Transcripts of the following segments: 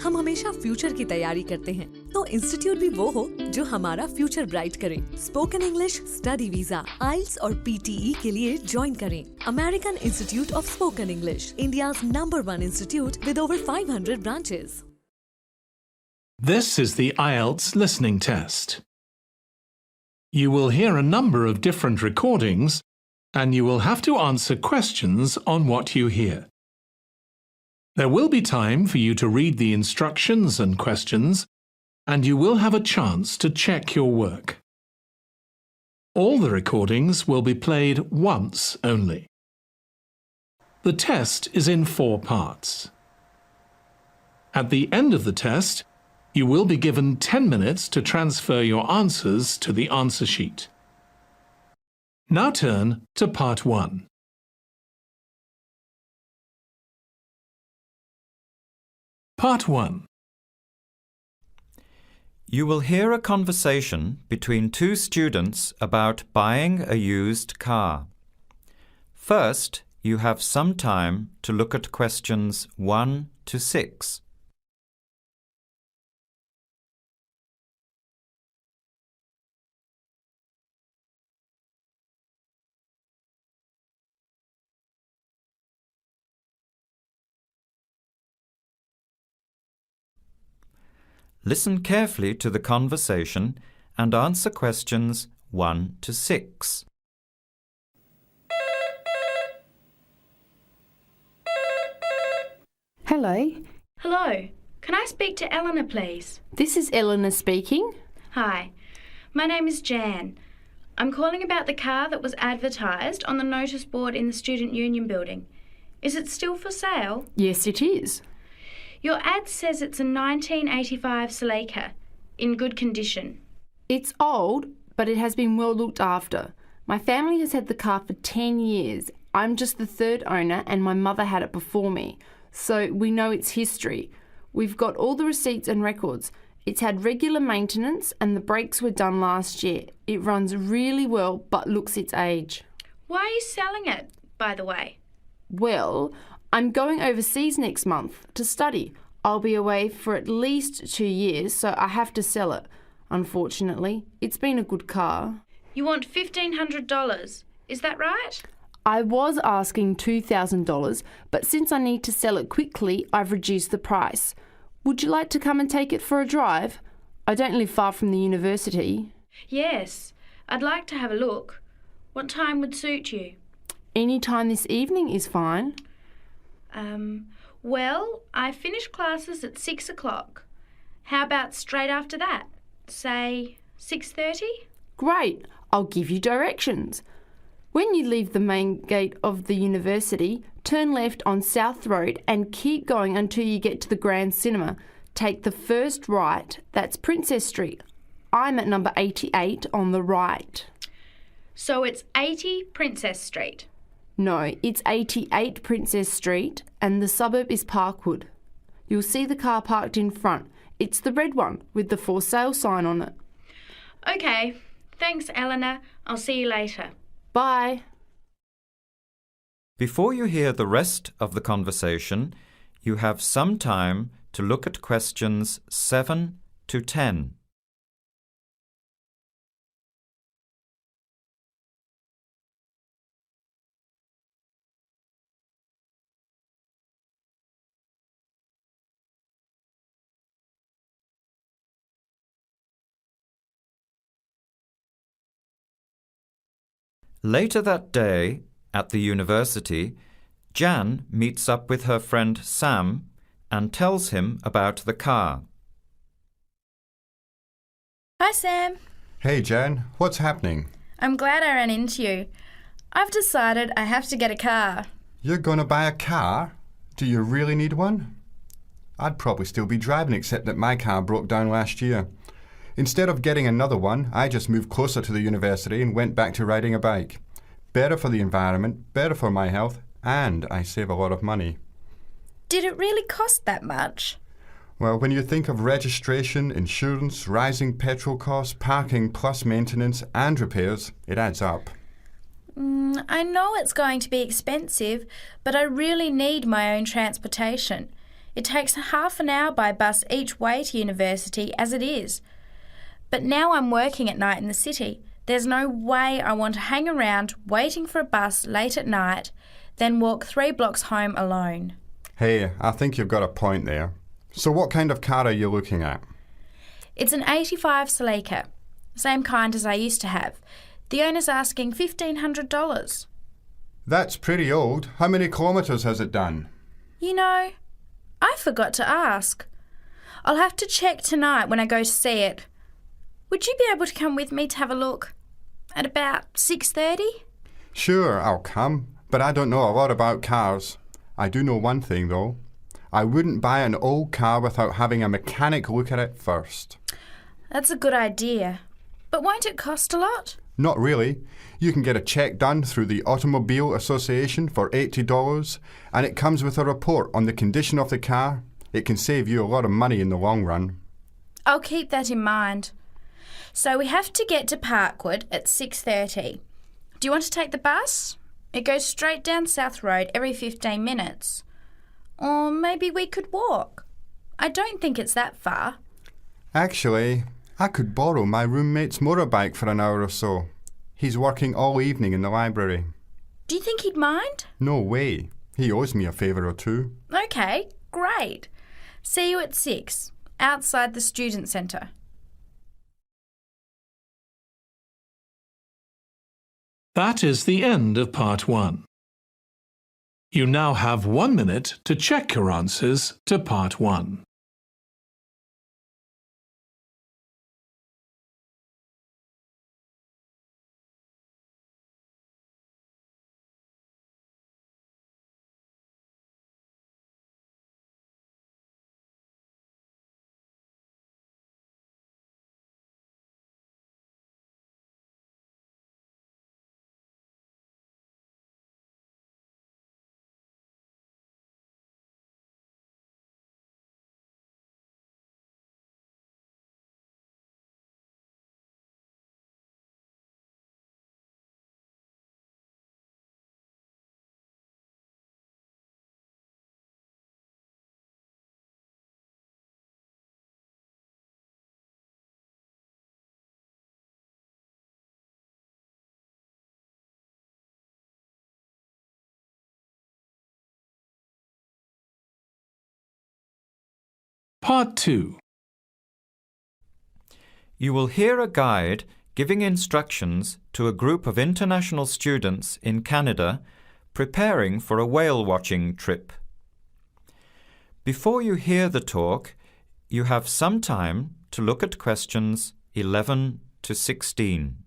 हम हमेशा फ्यूचर की तैयारी करते हैं, तो इंस्टीट्यूट भी वो हो जो हमारा फ्यूचर ब्राइट करे। Spoken English study visa, IELTS और PTE के लिए ज्वाइन करें। American institute of spoken English, India's #1 institute with over 500 branches. This is the IELTS listening test. You will hear a number of different recordings and you will have to answer questions on what you hear. There will be time for you to read the instructions and questions, and you will have a chance to check your work. All the recordings will be played once only. The test is in 4 parts. At the end of the test, you will be given 10 minutes to transfer your answers to the answer sheet. Now turn to Part 1. Part 1. You will hear a conversation between 2 students about buying a used car. First, you have some time to look at questions 1 to 6. Listen carefully to the conversation and answer questions 1 to 6. Hello, Hello, can I speak to Eleanor, please? this is Eleanor speaking. Hi, my name is Jan. I'm calling about the car that was advertised on the notice board in the Student Union building. Is it still for sale? Yes, it is. Your ad says it's a 1985 CELPIP, in good condition. It's old, but it has been well looked after. My family has had the car for 10 years. I'm just the 3rd owner and my mother had it before me, so we know its history. We've got all the receipts and records. It's had regular maintenance and the brakes were done last year. It runs really well but looks its age. Why are you selling it, by the way? Well, I'm going overseas next month to study. I'll be away for at least 2 years, so I have to sell it. Unfortunately, it's been a good car. You want $1,500, is that right? I was asking $2,000, but since I need to sell it quickly, I've reduced the price. Would you like to come and take it for a drive? I don't live far from the university. Yes, I'd like to have a look. What time would suit you? Any time this evening is fine. Well, I finish classes at 6 o'clock. How about straight after that? Say 6:30? Great, I'll give you directions. When you leave the main gate of the university, turn left on South Road and keep going until you get to the Grand Cinema. Take the first right, that's Princess Street. I'm at number 88 on the right. So it's 80 Princess Street. No, it's 88 Princess Street and the suburb is Parkwood. You'll see the car parked in front. It's the red one with the for sale sign on it. Okay, thanks Eleanor. I'll see you later. Bye. Before you hear the rest of the conversation, you have some time to look at questions 7 to 10. Later that day, at the university, Jan meets up with her friend Sam and tells him about the car. Hi, Sam. Hey, Jan. What's happening? I'm glad I ran into you. I've decided I have to get a car. You're going to buy a car? Do you really need one? I'd probably still be driving, except that my car broke down last year. Instead of getting another one, I just moved closer to the university and went back to riding a bike. Better for the environment, better for my health, and I save a lot of money. Did it really cost that much? Well, when you think of registration, insurance, rising petrol costs, parking plus maintenance and repairs, it adds up. I know it's going to be expensive, but I really need my own transportation. It takes half an hour by bus each way to university as it is. But now I'm working at night in the city. There's no way I want to hang around waiting for a bus late at night, then walk 3 blocks home alone. Hey, I think you've got a point there. So what kind of car are you looking at? It's an 85 Celica, same kind as I used to have. The owner's asking $1,500. That's pretty old. How many kilometres has it done? You know, I forgot to ask. I'll have to check tonight when I go to see it. Would you be able to come with me to have a look? At about 6:30? Sure, I'll come, but I don't know a lot about cars. I do know one thing, though. I wouldn't buy an old car without having a mechanic look at it first. That's a good idea. But won't it cost a lot? Not really. You can get a check done through the Automobile Association for $80, and it comes with a report on the condition of the car. It can save you a lot of money in the long run. I'll keep that in mind. So we have to get to Parkwood at 6:30. Do you want to take the bus? It goes straight down South Road every 15 minutes. Or maybe we could walk. I don't think it's that far. Actually, I could borrow my roommate's motorbike for an hour or so. He's working all evening in the library. Do you think he'd mind? No way. He owes me a favour or two. Okay, great. See you at 6, outside the student centre. That is the end of part 1. You now have 1 minute to check your answers to part 1. Part 2. You will hear a guide giving instructions to a group of international students in Canada preparing for a whale watching trip. Before you hear the talk, you have some time to look at questions 11 to 16.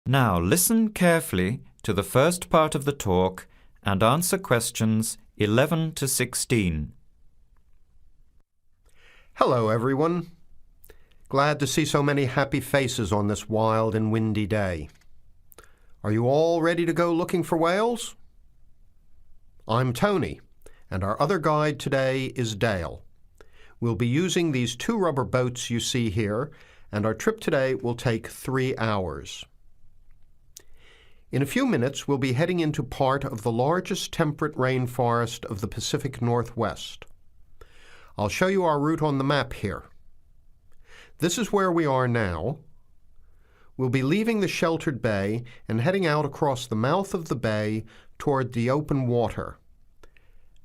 Now listen carefully to the first part of the talk and answer questions 11 to 16. Hello, everyone. Glad to see so many happy faces on this wild and windy day. Are you all ready to go looking for whales? I'm Tony, and our other guide today is Dale. We'll be using these 2 rubber boats you see here, and our trip today will take 3 hours. In a few minutes, we'll be heading into part of the largest temperate rainforest of the Pacific Northwest. I'll show you our route on the map here. This is where we are now. We'll be leaving the sheltered bay and heading out across the mouth of the bay toward the open water.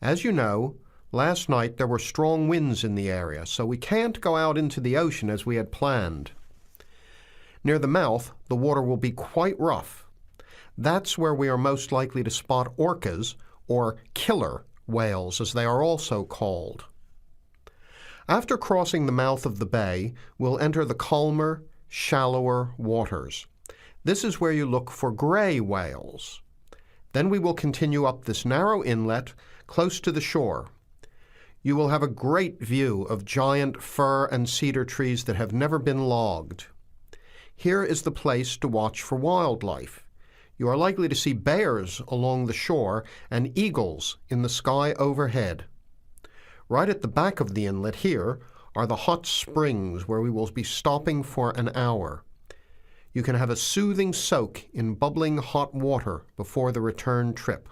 As you know, last night there were strong winds in the area, so we can't go out into the ocean as we had planned. Near the mouth, the water will be quite rough. That's where we are most likely to spot orcas, or killer whales, as they are also called. After crossing the mouth of the bay, we'll enter the calmer, shallower waters. This is where you look for gray whales. Then we will continue up this narrow inlet close to the shore. You will have a great view of giant fir and cedar trees that have never been logged. Here is the place to watch for wildlife. you are likely to see bears along the shore and eagles in the sky overhead. Right at the back of the inlet here are the hot springs where we will be stopping for an hour. You can have a soothing soak in bubbling hot water before the return trip.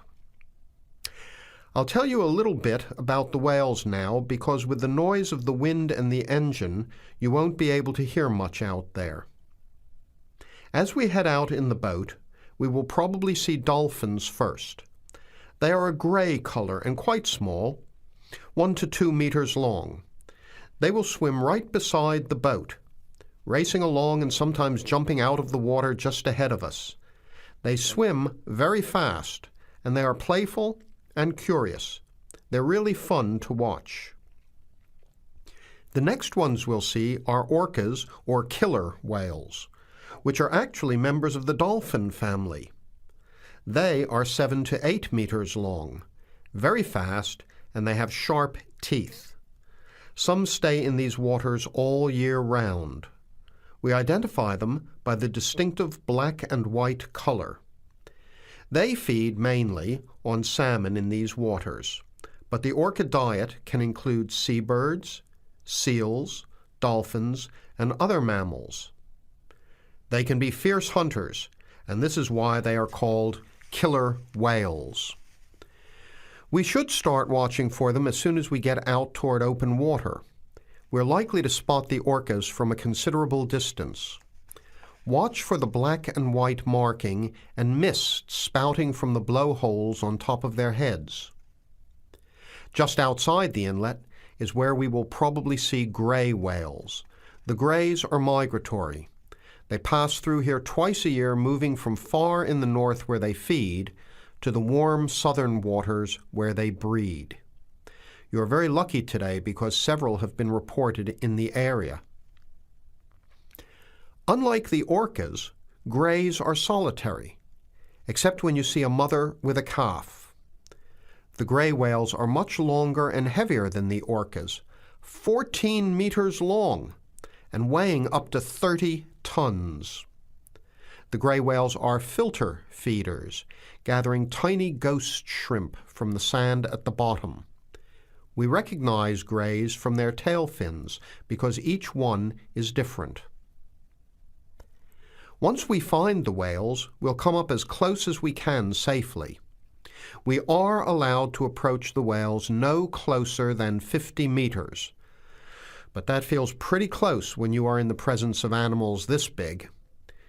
I'll tell you a little bit about the whales now, because with the noise of the wind and the engine, you won't be able to hear much out there. As we head out in the boat, we will probably see dolphins first. They are a gray color and quite small, 1 to 2 meters long. They will swim right beside the boat, racing along and sometimes jumping out of the water just ahead of us. They swim very fast, and they are playful and curious. They're really fun to watch. The next ones we'll see are orcas, or killer whales, which are actually members of the dolphin family. They are 7 to 8 meters long, very fast, and they have sharp teeth. Some stay in these waters all year round. We identify them by the distinctive black and white color. They feed mainly on salmon in these waters, but the orca diet can include seabirds, seals, dolphins, and other mammals. They can be fierce hunters, and this is why they are called killer whales. We should start watching for them as soon as we get out toward open water. We're likely to spot the orcas from a considerable distance. Watch for the black and white marking and mist spouting from the blowholes on top of their heads. Just outside the inlet is where we will probably see gray whales. The grays are migratory. They pass through here twice a year, moving from far in the north where they feed to the warm southern waters where they breed. You are very lucky today because several have been reported in the area. Unlike the orcas, grays are solitary, except when you see a mother with a calf. The gray whales are much longer and heavier than the orcas, 14 meters long and weighing up to 30 tons. The gray whales are filter feeders, gathering tiny ghost shrimp from the sand at the bottom. We recognize grays from their tail fins because each one is different. Once we find the whales, we'll come up as close as we can safely. We are allowed to approach the whales no closer than 50 meters, but that feels pretty close when you are in the presence of animals this big.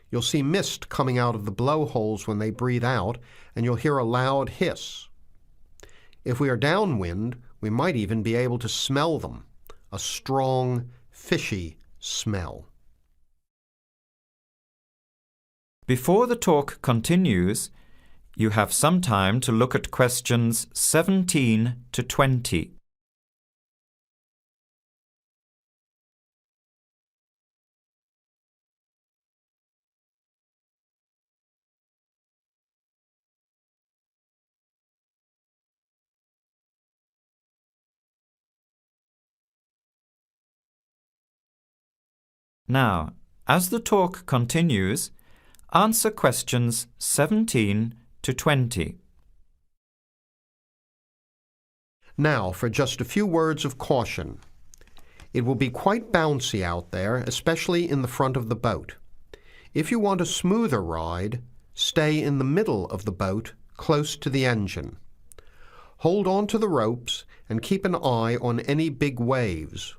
You'll see mist coming out of the blowholes when they breathe out, and you'll hear a loud hiss. If we are downwind, we might even be able to smell them, a strong, fishy smell. Before the talk continues, you have some time to look at questions 17 to 20. Now, as the talk continues, answer questions 17 to 20. Now, for just a few words of caution. It will be quite bouncy out there, especially in the front of the boat. If you want a smoother ride, stay in the middle of the boat, close to the engine. Hold on to the ropes and keep an eye on any big waves.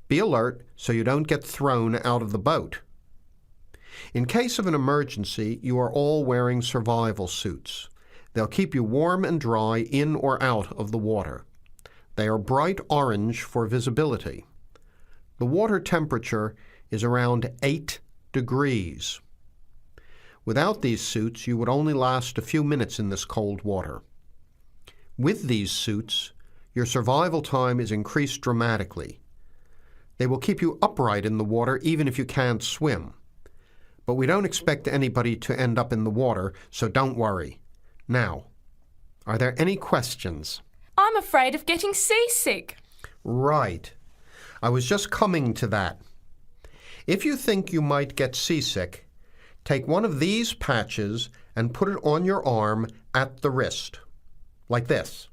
Be alert so you don't get thrown out of the boat. In case of an emergency, you are all wearing survival suits. They'll keep you warm and dry in or out of the water. They are bright orange for visibility. The water temperature is around 8 degrees. Without these suits, you would only last a few minutes in this cold water. With these suits, your survival time is increased dramatically. They will keep you upright in the water even if you can't swim. But we don't expect anybody to end up in the water, so don't worry. Now, are there any questions? I'm afraid of getting seasick. Right. I was just coming to that. If you think you might get seasick, take one of these patches and put it on your arm at the wrist, like this.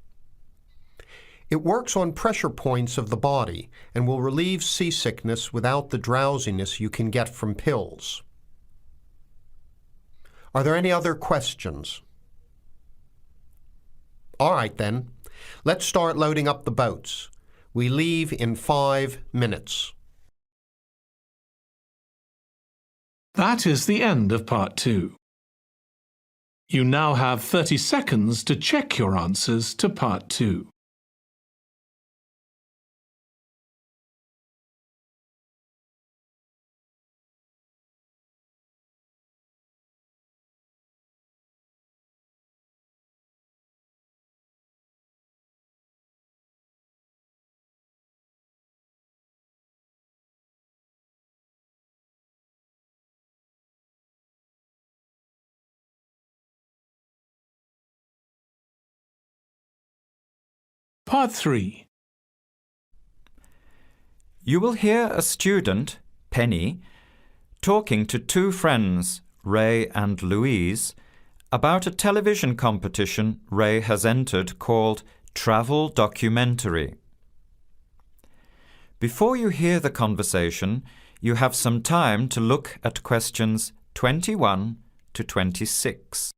It works on pressure points of the body and will relieve seasickness without the drowsiness you can get from pills. Are there any other questions? All right then, let's start loading up the boats. We leave in 5 minutes. That is the end of part 2. You now have 30 seconds to check your answers to part 2. Part 3. You will hear a student, Penny, talking to two friends, Ray and Louise, about a television competition Ray has entered called Travel Documentary. Before you hear the conversation, you have some time to look at questions 21 to 26.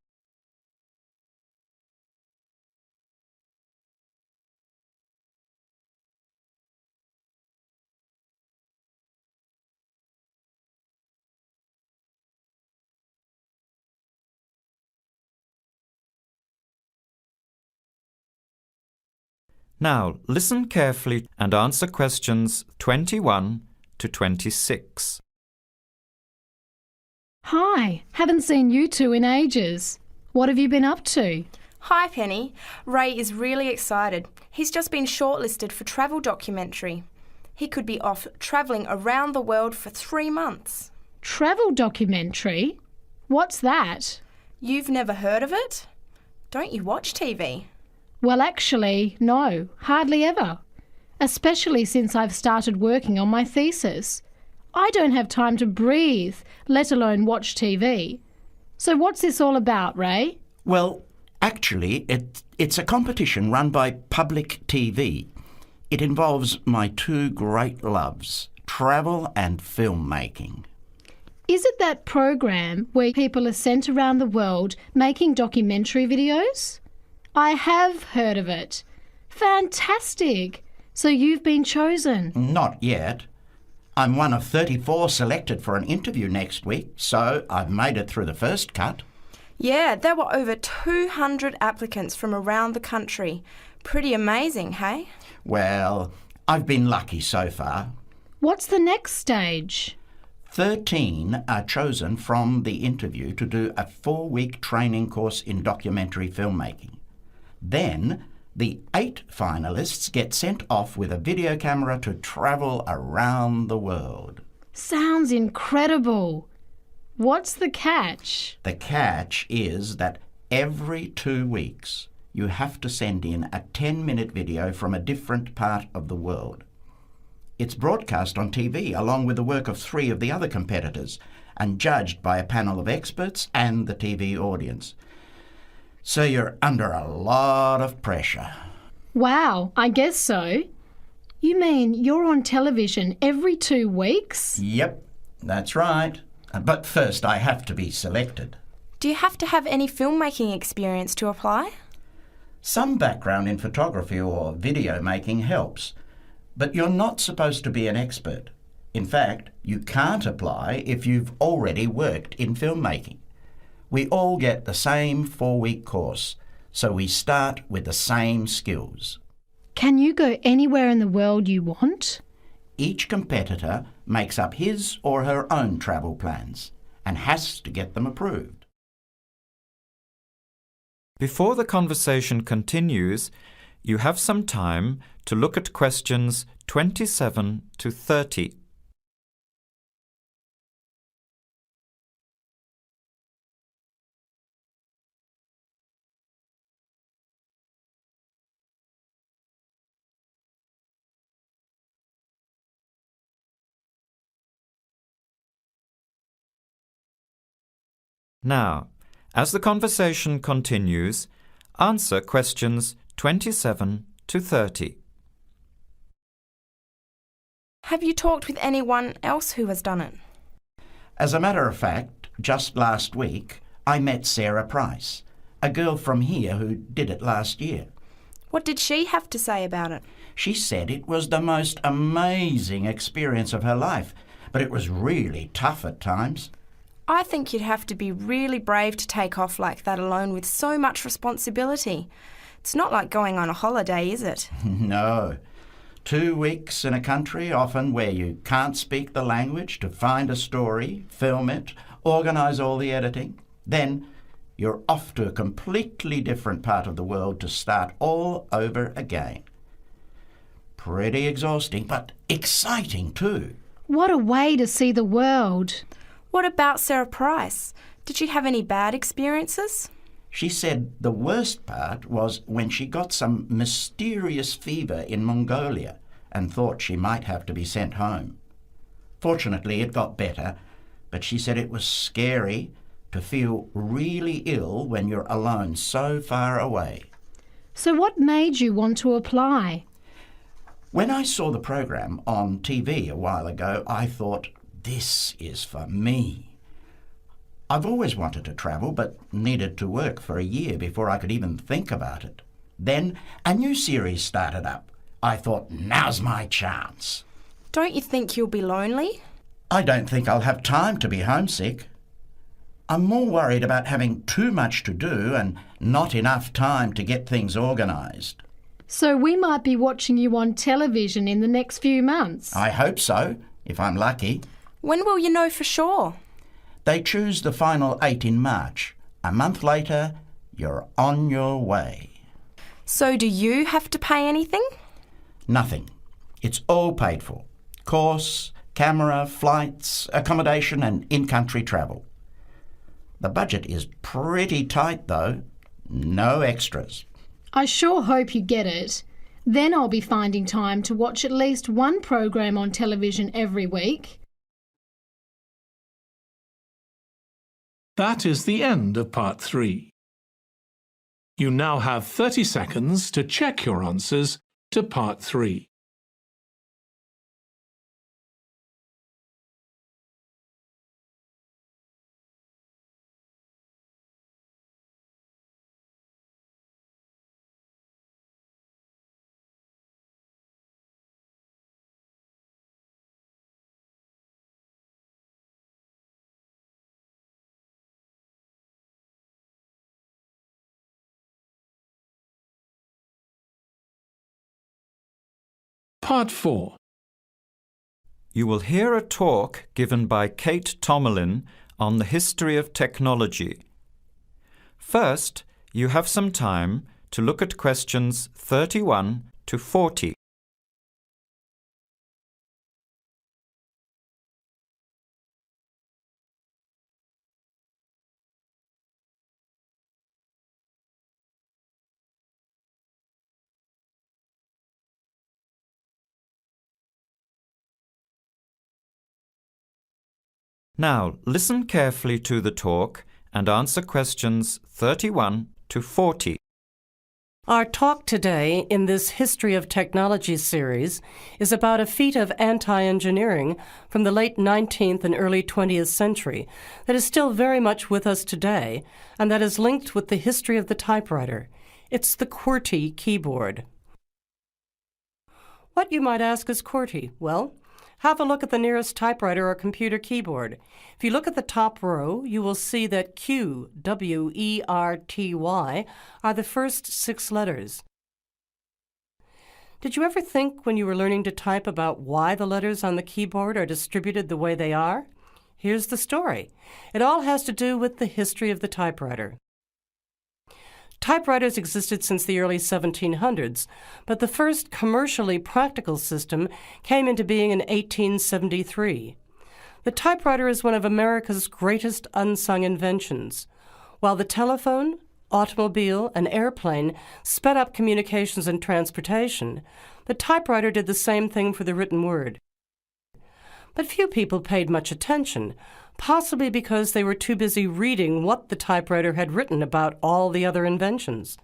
Now, listen carefully and answer questions 21 to 26. Hi, haven't seen you two in ages. What have you been up to? Hi, Penny. Ray is really excited. He's just been shortlisted for Travel Documentary. He could be off travelling around the world for 3 months. Travel documentary? What's that? You've never heard of it? Don't you watch TV? Well, actually, no, hardly ever. Especially since I've started working on my thesis. I don't have time to breathe, let alone watch TV. So what's this all about, Ray? Well, actually, it's a competition run by public TV. It involves my two great loves, travel and filmmaking. Is it that program where people are sent around the world making documentary videos? I have heard of it. Fantastic! So you've been chosen? Not yet. I'm one of 34 selected for an interview next week, so I've made it through the first cut. Yeah, there were over 200 applicants from around the country. Pretty amazing, hey? Well, I've been lucky so far. What's the next stage? 13 are chosen from the interview to do a 4-week training course in documentary filmmaking. Then, the 8 finalists get sent off with a video camera to travel around the world. Sounds incredible. What's the catch? The catch is that every 2 weeks you have to send in a 10-minute video from a different part of the world. It's broadcast on TV along with the work of 3 of the other competitors and judged by a panel of experts and the TV audience. So you're under a lot of pressure. Wow, I guess so. You mean you're on television every 2 weeks? Yep, that's right. But first I have to be selected. Do you have to have any filmmaking experience to apply? Some background in photography or video making helps, but you're not supposed to be an expert. In fact, you can't apply if you've already worked in filmmaking. We all get the same 4-week course, so we start with the same skills. Can you go anywhere in the world you want? Each competitor makes up his or her own travel plans and has to get them approved. Before the conversation continues, you have some time to look at questions 27 to 30. Now, As the conversation continues, answer questions 27 to 30. Have you talked with anyone else who has done it? As a matter of fact, just last week, I met Sarah Price, a girl from here who did it last year. What did she have to say about it? She said it was the most amazing experience of her life, but it was really tough at times. I think you'd have to be really brave to take off like that alone with so much responsibility. It's not like going on a holiday, is it? No. 2 weeks in a country, often where you can't speak the language, to find a story, film it, organise all the editing. Then you're off to a completely different part of the world to start all over again. Pretty exhausting, but exciting too. What a way to see the world. What about Sarah Price? Did she have any bad experiences? She said the worst part was when she got some mysterious fever in Mongolia and thought she might have to be sent home. Fortunately, it got better, but she said it was scary to feel really ill when you're alone so far away. So what made you want to apply? When I saw the program on TV a while ago, I thought, this is for me. I've always wanted to travel, but needed to work for a year before I could even think about it. Then a new series started up. I thought, now's my chance. Don't you think you'll be lonely? I don't think I'll have time to be homesick. I'm more worried about having too much to do and not enough time to get things organised. So we might be watching you on television in the next few months. I hope so, if I'm lucky. When will you know for sure? They choose the final 8 in March. A month later, you're on your way. So do you have to pay anything? Nothing. It's all paid for. Course, camera, flights, accommodation and in-country travel. The budget is pretty tight though. No extras. I sure hope you get it. Then I'll be finding time to watch at least one program on television every week. That is the end of Part 3. You now have 30 seconds to check your answers to Part 3. Part 4. You will hear a talk given by Kate Tomalin on the history of technology. First, you have some time to look at questions 31 to 40. Now, listen carefully to the talk and answer questions 31 to 40. Our talk today in this History of Technology series is about a feat of anti-engineering from the late 19th and early 20th century that is still very much with us today and that is linked with the history of the typewriter. It's the Qwerty Keyboard. What, you might ask, is Qwerty? Well, have a look at the nearest typewriter or computer keyboard. If you look at the top row, you will see that Q, W-E-R-T-Y, are the first 6 letters. Did you ever think when you were learning to type about why the letters on the keyboard are distributed the way they are? Here's the story. It all has to do with the history of the typewriter. Typewriters existed since the early 1700s, but the first commercially practical system came into being in 1873. The typewriter is one of America's greatest unsung inventions. While the telephone, automobile, and airplane sped up communications and transportation, the typewriter did the same thing for the written word. But few people paid much attention. possibly because they were too busy reading what the typewriter had written about all the other inventions.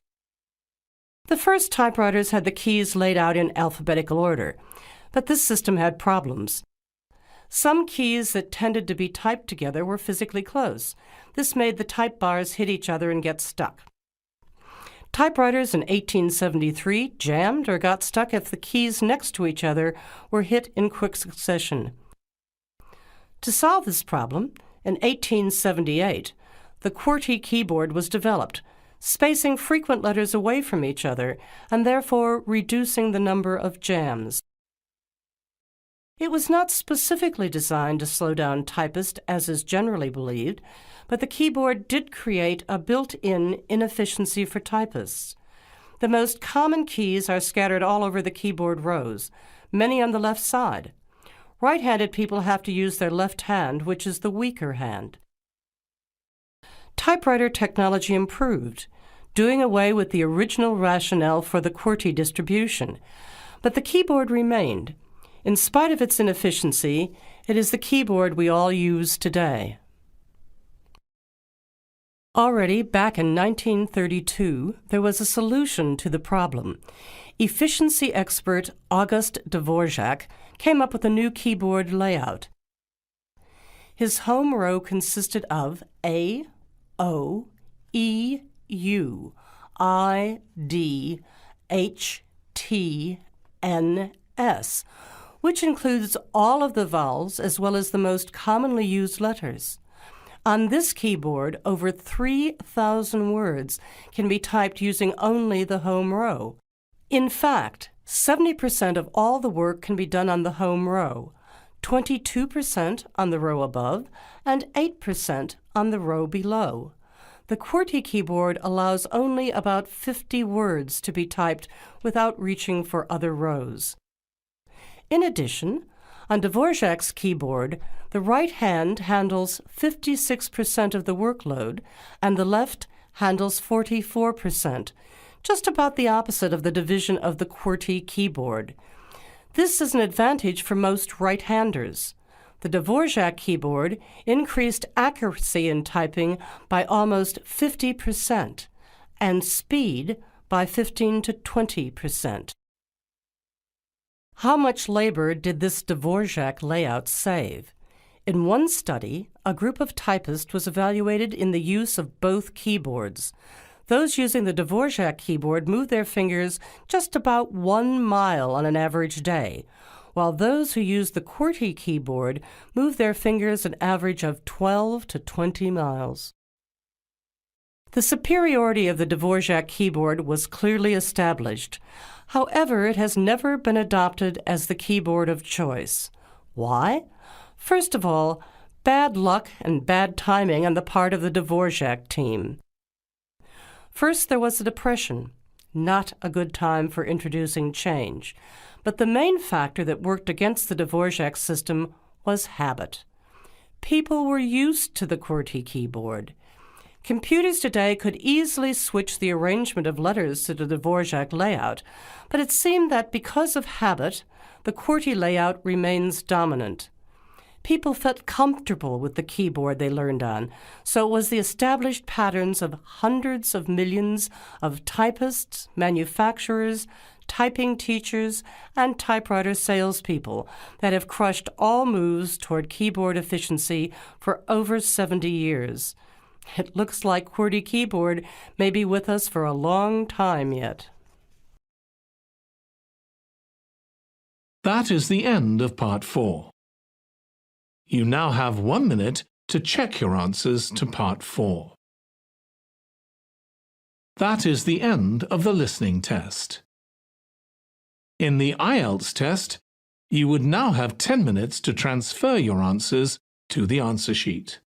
The first typewriters had the keys laid out in alphabetical order, but this system had problems. Some keys that tended to be typed together were physically close. This made the type bars hit each other and get stuck. Typewriters in 1873 jammed or got stuck if the keys next to each other were hit in quick succession. To solve this problem, in 1878, the Qwerty Keyboard was developed, spacing frequent letters away from each other and therefore reducing the number of jams. It was not specifically designed to slow down typists, as is generally believed, but the keyboard did create a built-in inefficiency for typists. The most common keys are scattered all over the keyboard rows, many on the left side. Right-handed people have to use their left hand, which is the weaker hand. Typewriter technology improved, doing away with the original rationale for the Qwerty distribution, but the keyboard remained. In spite of its inefficiency, it is the keyboard we all use today. Already back in 1932, there was a solution to the problem. Efficiency expert August Dvorak came up with a new keyboard layout. His home row consisted of A, O, E, U, I, D, H, T, N, S, which includes all of the vowels as well as the most commonly used letters. On this keyboard, over 3,000 words can be typed using only the home row. In fact, 70% of all the work can be done on the home row, 22% on the row above, and 8% on the row below. The Qwerty keyboard allows only about 50 words to be typed without reaching for other rows. In addition, on Dvorak's keyboard, the right hand handles 56% of the workload and the left handles 44%, just about the opposite of the division of the Qwerty keyboard. This is an advantage for most right-handers. The Dvorak keyboard increased accuracy in typing by almost 50% and speed by 15 to 20%. How much labor did this Dvorak layout save? In one study, a group of typists was evaluated in the use of both keyboards. Those using the Dvorak keyboard moved their fingers just about 1 mile on an average day, while those who used the Qwerty keyboard moved their fingers an average of 12 to 20 miles. The superiority of the Dvorak keyboard was clearly established. However, it has never been adopted as the keyboard of choice. Why? First of all, bad luck and bad timing on the part of the Dvorak team. First, there was the Depression, not a good time for introducing change. But the main factor that worked against the Dvorak system was habit. People were used to the Qwerty keyboard. Computers today could easily switch the arrangement of letters to the Dvorak layout, but it seemed that because of habit, the Qwerty layout remains dominant. People felt comfortable with the keyboard they learned on, so it was the established patterns of hundreds of millions of typists, manufacturers, typing teachers, and typewriter salespeople that have crushed all moves toward keyboard efficiency for over 70 years. It looks like Qwerty Keyboard may be with us for a long time yet. That is the end of Part 4. You now have 1 minute to check your answers to Part 4. That is the end of the listening test. In the IELTS test, you would now have 10 minutes to transfer your answers to the answer sheet.